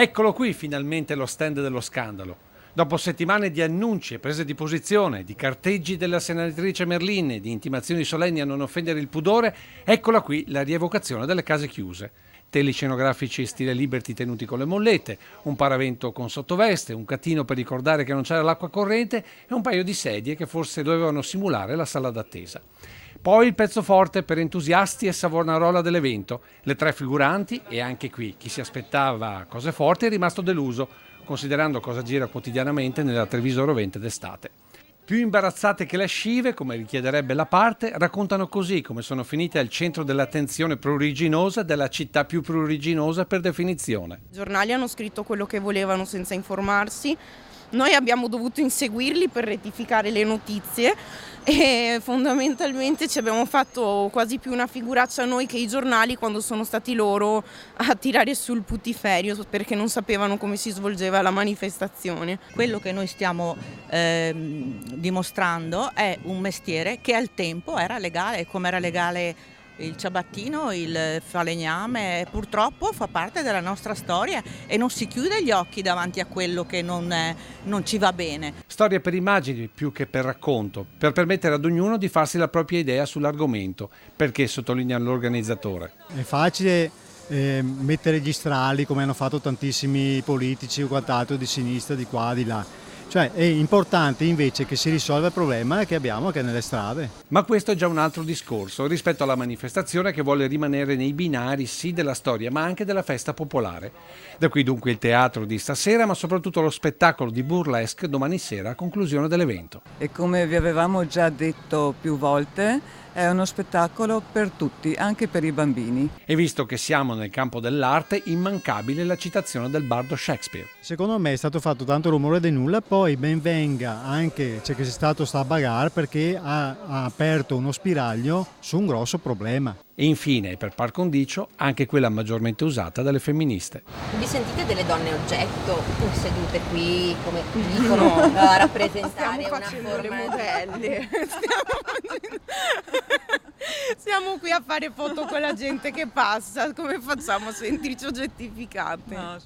Eccolo qui finalmente lo stand dello scandalo. Dopo settimane di annunci e prese di posizione, di carteggi della senatrice Merlin e di intimazioni solenni a non offendere il pudore, eccola qui la rievocazione delle case chiuse. Teli scenografici stile Liberty tenuti con le mollette, un paravento con sottoveste, un catino per ricordare che non c'era l'acqua corrente e un paio di sedie che forse dovevano simulare la sala d'attesa. Poi il pezzo forte per entusiasti e Savonarola dell'evento, le 3 figuranti e anche qui chi si aspettava cose forti è rimasto deluso, considerando cosa gira quotidianamente nella Treviso rovente d'estate. Più imbarazzate che lascive, come richiederebbe la parte, raccontano così come sono finite al centro dell'attenzione pruriginosa della città più pruriginosa per definizione. I giornali hanno scritto quello che volevano senza informarsi. Noi abbiamo dovuto inseguirli per rettificare le notizie e fondamentalmente ci abbiamo fatto quasi più una figuraccia noi che i giornali quando sono stati loro a tirare sul putiferio perché non sapevano come si svolgeva la manifestazione. Quello che noi stiamo dimostrando è un mestiere che al tempo era legale, come era legale il ciabattino, il falegname, purtroppo fa parte della nostra storia e non si chiude gli occhi davanti a quello che non ci va bene. Storia per immagini più che per racconto, per permettere ad ognuno di farsi la propria idea sull'argomento, perché sottolinea l'organizzatore. È facile mettere gli strali come hanno fatto tantissimi politici o quant'altro di sinistra, di qua, di là. Cioè è importante invece che si risolva il problema che abbiamo anche nelle strade. Ma questo è già un altro discorso rispetto alla manifestazione che vuole rimanere nei binari sì della storia ma anche della festa popolare. Da qui dunque il teatro di stasera ma soprattutto lo spettacolo di burlesque domani sera a conclusione dell'evento. E come vi avevamo già detto più volte, è uno spettacolo per tutti, anche per i bambini. E visto che siamo nel campo dell'arte, immancabile la citazione del bardo Shakespeare. Secondo me è stato fatto tanto rumore di nulla, poi ben venga anche c'è che c'è stato sta bagarre perché ha aperto uno spiraglio su un grosso problema. E infine, per par condicio, anche quella maggiormente usata dalle femministe. Vi sentite delle donne oggetto sedute qui come dicono a rappresentare una forma le modelle. Siamo qui a fare foto con la gente che passa, come facciamo a sentirci oggettificate? No.